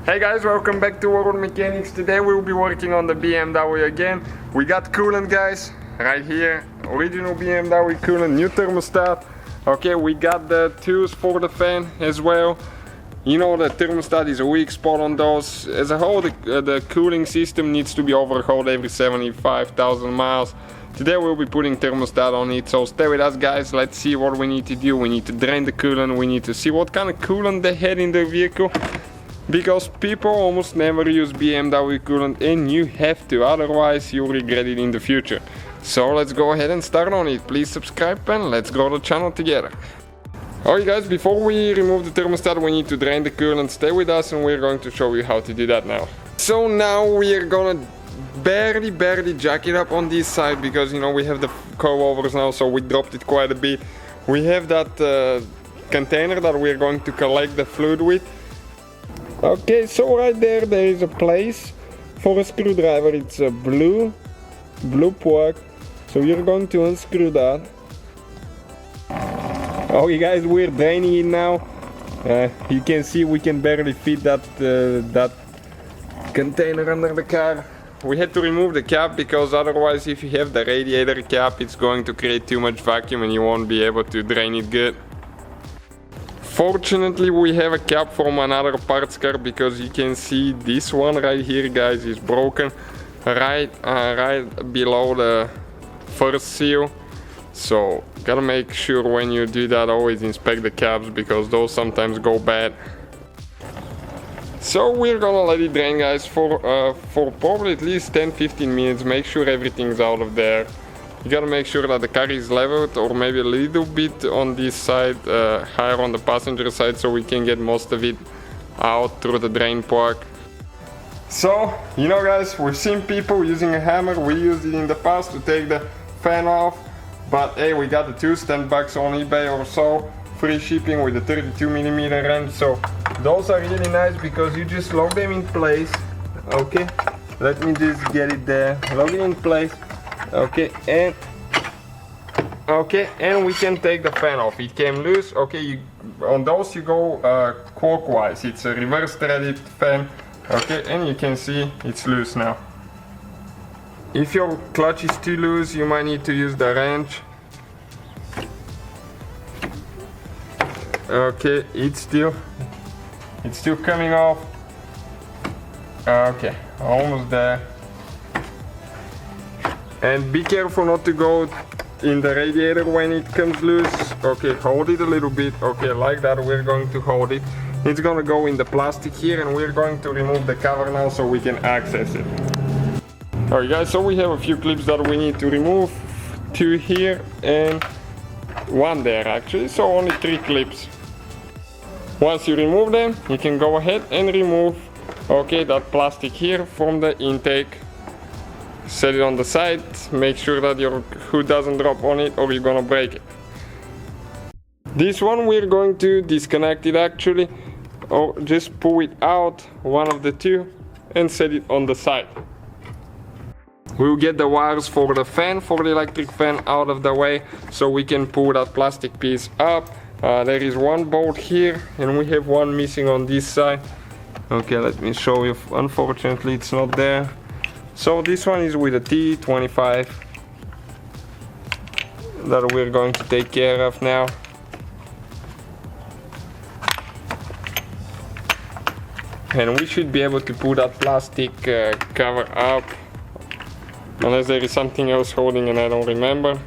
Hey guys, welcome back to World Mechanics. Today we'll be working on the BMW again. We got coolant, guys, right here. Original BMW coolant, new thermostat. Okay, we got the tools for the fan as well. You know, the thermostat is a weak spot on those. As a whole, the cooling system needs to be overhauled every 75,000 miles. Today we'll be putting thermostat on it, so stay with us, guys. Let's see what we need to do. We need to drain the coolant, we need to see what kind of coolant they had in the vehicle. Because people almost never use BMW coolant, and you have to, otherwise you'll regret it in the future. So let's go ahead and start on it. Please subscribe and let's grow the channel together. Alright guys, before we remove the thermostat we need to drain the coolant. Stay with us and we're going to show you how to do that now. So now we're gonna barely jack it up on this side, because you know we have the coilovers now, so we dropped it quite a bit. We have that container that we're going to collect the fluid with. Okay, so right there is a place for a screwdriver. It's a blue plug. So you're going to unscrew that. Okay guys, we're draining it now. You can see we can barely fit that container under the car. We had to remove the cap because otherwise if you have the radiator cap it's going to create too much vacuum and you won't be able to drain it good. Fortunately we have a cap from another parts car, because you can see this one right here, guys, is broken right below the first seal. So gotta make sure when you do that always inspect the caps, because those sometimes go bad. So we're gonna let it drain, guys, for probably at least 10-15 minutes. Make sure everything's out of there. You gotta make sure that the car is leveled, or maybe a little bit on this side, higher on the passenger side, so we can get most of it out through the drain plug. So, you know guys, we've seen people using a hammer. We used it in the past to take the fan off, but hey, we got the tools, $10 on eBay or so, free shipping with the 32mm wrench. So those are really nice because you just lock them in place. Okay, let me just get it there, lock it in place. Okay, and we can take the fan off. It came loose. Okay, on those you go clockwise. It's a reverse threaded fan. Okay, and you can see it's loose now. If your clutch is too loose, you might need to use the wrench. Okay, it's still coming off. Okay, almost there. And be careful not to go in the radiator when it comes loose. Okay, hold it a little bit. Okay, like that, we're going to hold it. It's gonna go in the plastic here, and we're going to remove the cover now so we can access it. Alright guys, so we have a few clips that we need to remove. 2 here and 1 there actually, so only 3 clips. Once you remove them, you can go ahead and remove, okay, that plastic here from the intake. Set it on the side, make sure that your hood doesn't drop on it or you're gonna break it. This one we're going to disconnect it actually, or just pull it out, one of the two, and set it on the side. We'll get the wires for the fan, for the electric fan, out of the way so we can pull that plastic piece up. There is 1 bolt here and we have 1 missing on this side. Okay, let me show you. Unfortunately it's not there. So this one is with a T25 that we're going to take care of now. And we should be able to put that plastic cover up, unless there is something else holding and I don't remember.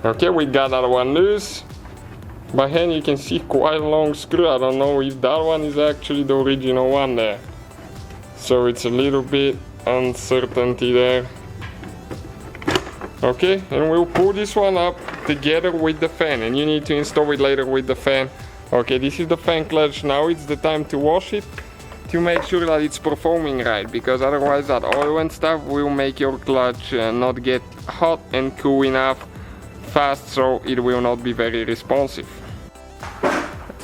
Okay, we got that one loose. By hand you can see quite a long screw. I don't know if that one is actually the original one there. So it's a little bit uncertainty there. Okay, and we'll pull this one up together with the fan, and you need to install it later with the fan. Okay, this is the fan clutch. Now it's the time to wash it to make sure that it's performing right, because otherwise that oil and stuff will make your clutch not get hot and cool enough fast, so it will not be very responsive.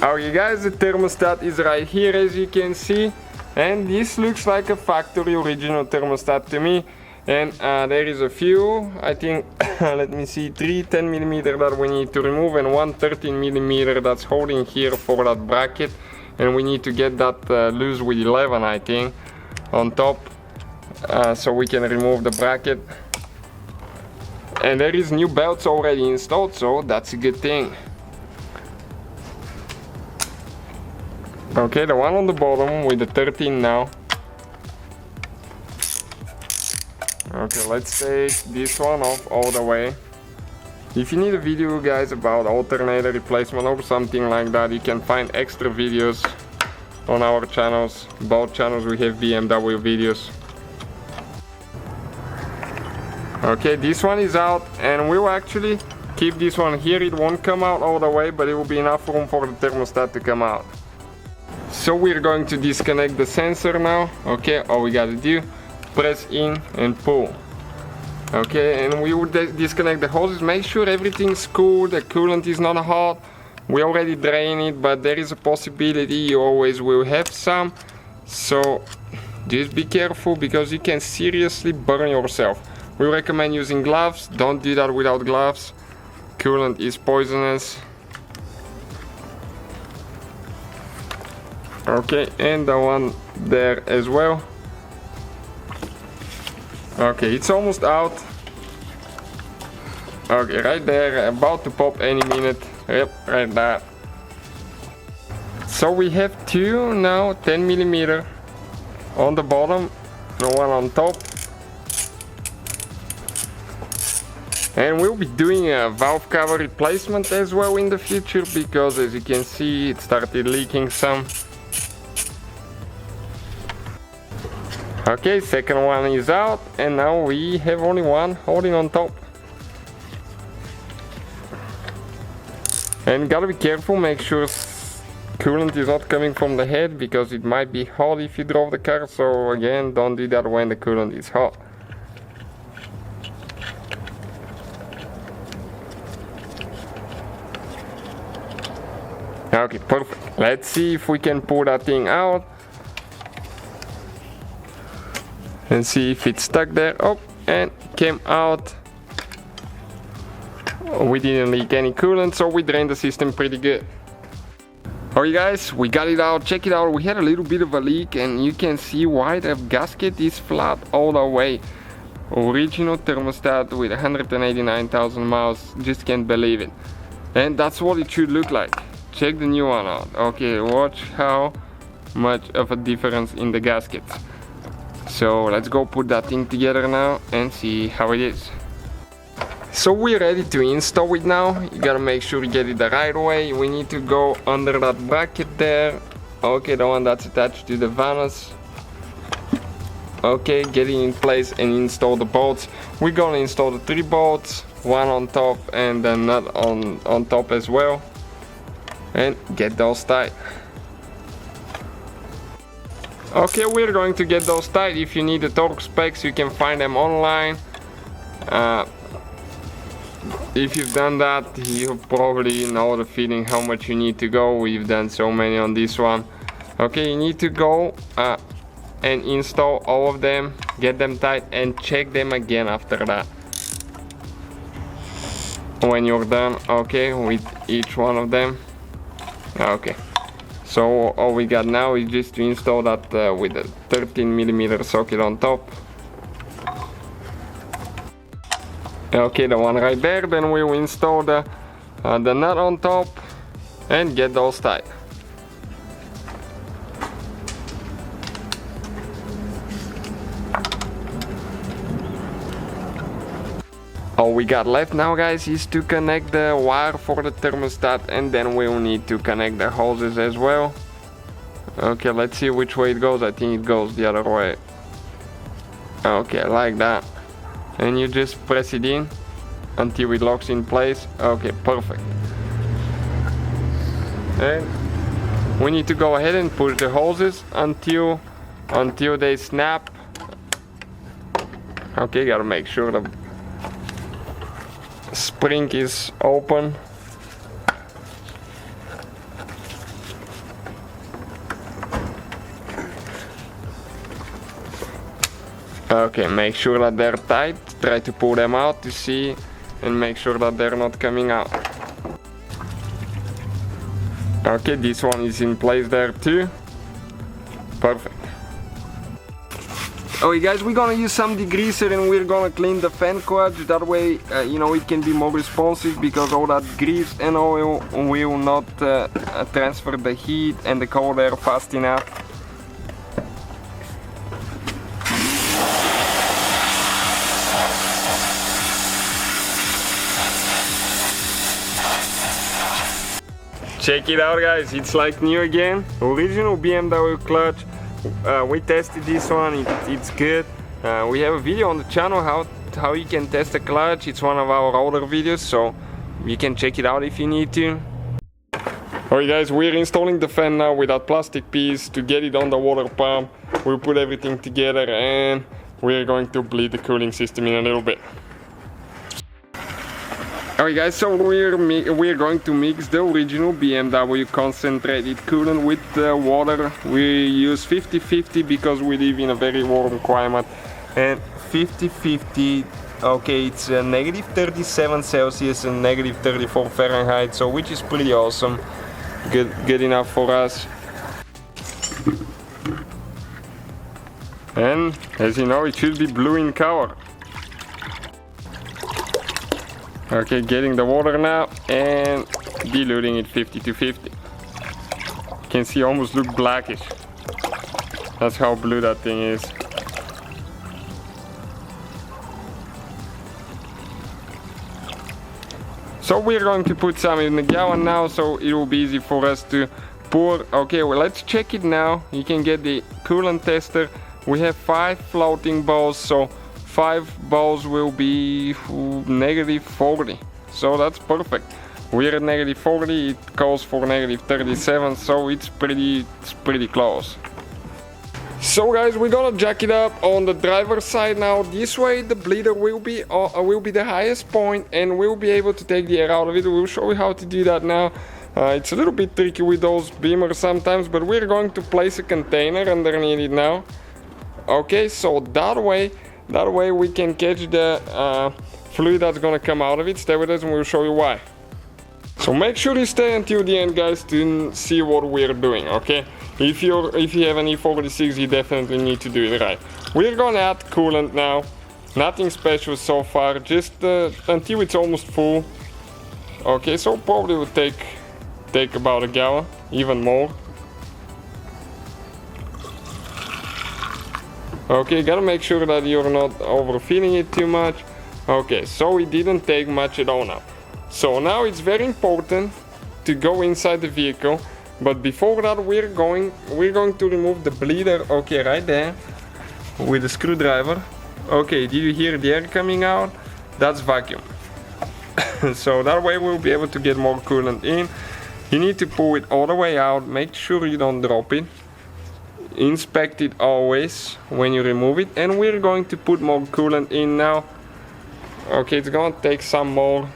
Okay guys, the thermostat is right here, as you can see. And this looks like a factory original thermostat to me. And there is a few, I think, let me see, 3 10mm that we need to remove and one 13mm that's holding here for that bracket. and we need to get that loose with 11, I think, on top, so we can remove the bracket. And there is new belts already installed, so that's a good thing. Okay, the one on the bottom with the 13 now. Okay, let's take this one off all the way. If you need a video, guys, about alternator replacement or something like that, you can find extra videos on our channels. Both channels we have BMW videos. Okay, this one is out, and we'll actually keep this one here. It won't come out all the way, but it will be enough room for the thermostat to come out. So we're going to disconnect the sensor now. Okay, all we gotta do, press in and pull. Okay, and we will disconnect the hoses. Make sure everything's cool, the coolant is not hot. We already drain it, but there is a possibility you always will have some. So just be careful, because you can seriously burn yourself. We recommend using gloves. Don't do that without gloves. Coolant is poisonous. Okay, and the one there as well. Okay, it's almost out. Okay, right there, about to pop any minute. Yep, right there. So we have two now, 10mm on the bottom, the one on top. And we'll be doing a valve cover replacement as well in the future, because as you can see, it started leaking some. Okay, second one is out, and now we have only one holding on top. And gotta be careful, make sure coolant is not coming from the head, because it might be hot if you drove the car. So again, don't do that when the coolant is hot. Okay, perfect. Let's see if we can pull that thing out and see if it's stuck there. Oh, and came out. We didn't leak any coolant, so we drained the system pretty good. Alright guys, we got it out. Check it out. We had a little bit of a leak, and you can see why the gasket is flat all the way. Original thermostat with 189,000 miles. Just can't believe it. And that's what it should look like. Check the new one out. Okay, watch how much of a difference in the gaskets. So let's go put that thing together now and see how it is. So we're ready to install it now. You gotta make sure you get it the right way. We need to go under that bracket there. Okay, the one that's attached to the vanus. Okay, get it in place and install the bolts. We're gonna install the 3 bolts, one on top and the nut on top as well. And get those tight. Okay, we're going to get those tight. If you need the torque specs, you can find them online. If you've done that, you probably know the feeling how much you need to go. We've done so many on this one. Okay, you need to go and install all of them, get them tight, and check them again after that. When you're done, okay, with each one of them. Okay, so all we got now is just to install that with the 13mm socket on top. Okay, the one right there. Then we will install the nut on top and get those tight. All we got left now, guys, is to connect the wire for the thermostat, and then we will need to connect the hoses as well. Okay, let's see which way it goes. I think it goes the other way. Okay, like that. And you just press it in until it locks in place. Okay, perfect. And we need to go ahead and push the hoses until they snap. Okay, gotta make sure the spring is open. Okay, make sure that they're tight. Try to pull them out to see and make sure that they're not coming out. Okay, this one is in place there too. Perfect. Okay guys, we're gonna use some degreaser and we're gonna clean the fan clutch. That way, you know, it can be more responsive, because all that grease and oil will not transfer the heat and the cold air fast enough. Check it out guys, it's like new again. Original BMW clutch. We tested this one, it's good. We have a video on the channel how you can test a clutch. It's one of our older videos, so you can check it out if you need to. Alright guys, we're installing the fan now with that plastic piece to get it on the water pump. We'll put everything together and we're going to bleed the cooling system in a little bit. Alright guys, so we're going to mix the original BMW concentrated coolant with the water. We use 50-50 because we live in a very warm climate, and 50-50, okay, it's negative 37 Celsius and negative 34 Fahrenheit, so which is pretty awesome. Good enough for us. And as you know, it should be blue in color. Okay, getting the water now and diluting it 50-50. You can see almost look blackish. That's how blue that thing is. So we're going to put some in the gallon now, so it will be easy for us to pour. Okay, well, let's check it now. You can get the coolant tester. We have 5 floating balls, so 5 balls will be negative 40, so that's perfect. We're at negative 40, it calls for negative 37, so it's pretty close. So guys, we're gonna jack it up on the driver's side now. This way the bleeder will be the highest point and we'll be able to take the air out of it. We'll show you how to do that now. It's a little bit tricky with those beamers sometimes, but we're going to place a container underneath it now. Okay, so that way we can catch the fluid that's gonna come out of it. Stay with us and we'll show you why. So make sure you stay until the end, guys, to see what we're doing, okay? If you have an E46, you definitely need to do it right. We're gonna add coolant now. Nothing special so far, just until it's almost full. Okay, so probably will take about a gallon, even more. Okay, gotta make sure that you're not overfilling it too much. Okay, so it didn't take much at all now. So now it's very important to go inside the vehicle, but before that we're going to remove the bleeder. Okay, right there with a screwdriver. Okay, did you hear the air coming out? That's vacuum. So that way we'll be able to get more coolant in. You need to pull it all the way out. Make sure you don't drop it. Inspect it always when you remove it, and we're going to put more coolant in now. Okay, it's gonna take some more.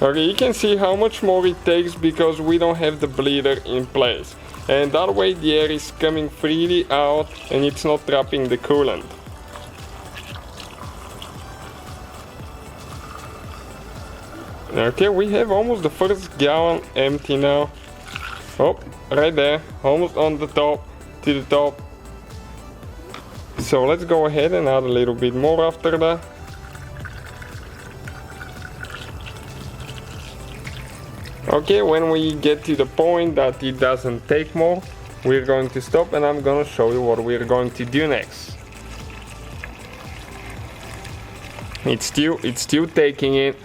Okay, you can see how much more it takes because we don't have the bleeder in place, and that way the air is coming freely out and it's not trapping the coolant. Okay, we have almost the first gallon empty now. Oh, right there, almost on the top, to the top. So let's go ahead and add a little bit more after that. Okay, when we get to the point that it doesn't take more, we're going to stop and I'm gonna show you what we're going to do next. It's still taking it.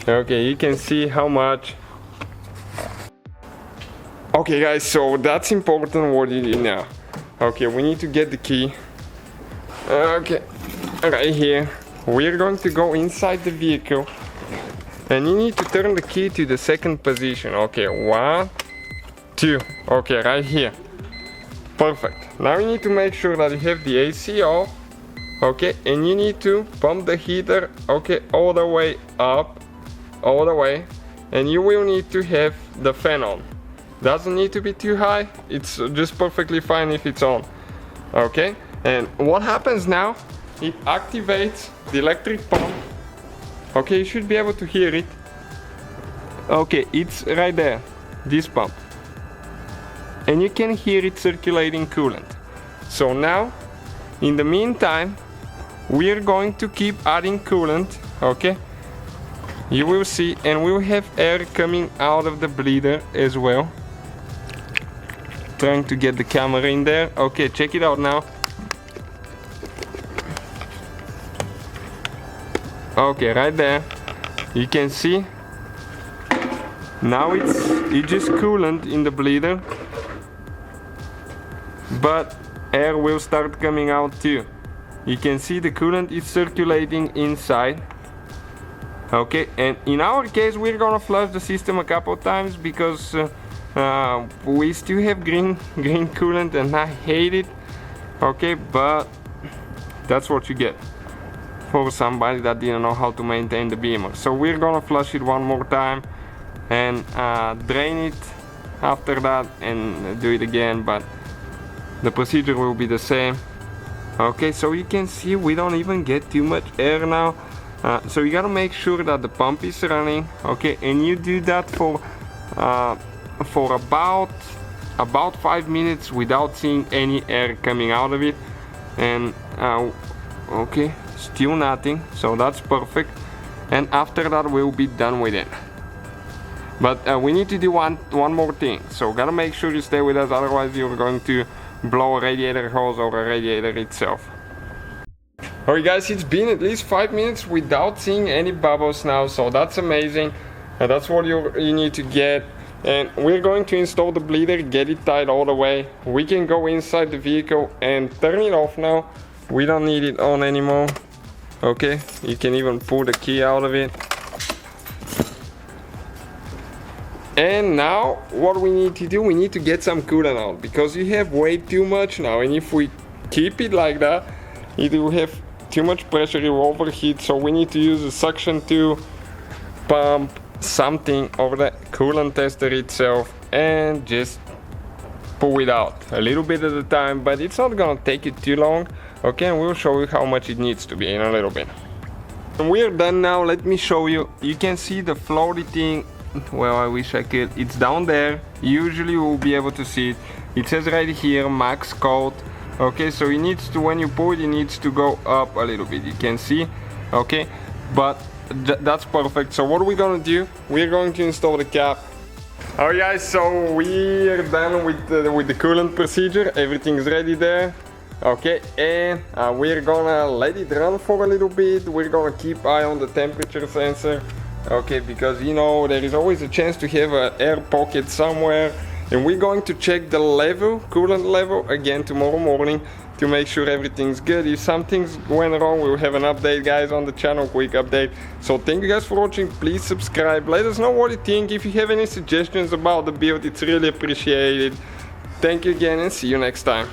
Okay, you can see how much. Okay guys, so that's important what you do now. Okay, we need to get the key. Okay, right here. We're going to go inside the vehicle and you need to turn the key to the second position. Okay, 1, 2. Okay, right here. Perfect. Now you need to make sure that you have the AC off. Okay, and you need to pump the heater, okay, all the way up, all the way, and you will need to have the fan on. doesn't need to be too high, it's just perfectly fine if it's on. Okay, and what happens now, it activates the electric pump. Okay, you should be able to hear it. Okay, it's right there, this pump, and you can hear it circulating coolant. So now, in the meantime, we're going to keep adding coolant. Okay, you will see, and we'll have air coming out of the bleeder as well. Trying to get the camera in there. Okay, check it out now. Okay, right there, you can see now it's just coolant in the bleeder, but air will start coming out too. You can see the coolant is circulating inside. Okay, and in our case we're gonna flush the system a couple times because we still have green coolant and I hate it. Okay, but that's what you get for somebody that didn't know how to maintain the beamer. So we're gonna flush it one more time and drain it after that and do it again, but the procedure will be the same. Okay, so you can see we don't even get too much air now. So you gotta make sure that the pump is running. Okay, and you do that for about 5 minutes without seeing any air coming out of it. And okay, still nothing, so that's perfect. And after that we'll be done with it. But we need to do one more thing, so gotta make sure you stay with us, otherwise you're going to blow a radiator hose or a radiator itself. Alright guys, it's been at least 5 minutes without seeing any bubbles now, so that's amazing. That's what you need to get. And we're going to install the bleeder, get it tied all the way. We can go inside the vehicle and turn it off now. We don't need it on anymore. Okay, you can even pull the key out of it. And now what we need to do, we need to get some coolant out because you have way too much now, and if we keep it like that, it will have too much pressure, it will overheat. So we need to use a suction tube, pump, something, or the coolant tester itself, and just pull it out a little bit at a time, but it's not gonna take it too long. Okay, and we'll show you how much it needs to be in a little bit. And we're done now. Let me show you. You can see the floaty thing. Well, I wish I could. It's down there. Usually we'll be able to see it. It says right here max coat. Okay, so it needs to, when you pull it, it needs to go up a little bit. You can see. Okay, but that's perfect. So what are we gonna do? We're going to install the cap. Alright guys, so we're done with the coolant procedure. Everything's ready there. Okay, and we're gonna let it run for a little bit. We're gonna keep eye on the temperature sensor. Okay, because you know there is always a chance to have an air pocket somewhere. And we're going to check the level, coolant level, again tomorrow morning to make sure everything's good. If something's went wrong, we'll have an update, guys, on the channel, quick update. So thank you guys for watching. Please subscribe. Let us know what you think. If you have any suggestions about the build, it's really appreciated. Thank you again and see you next time.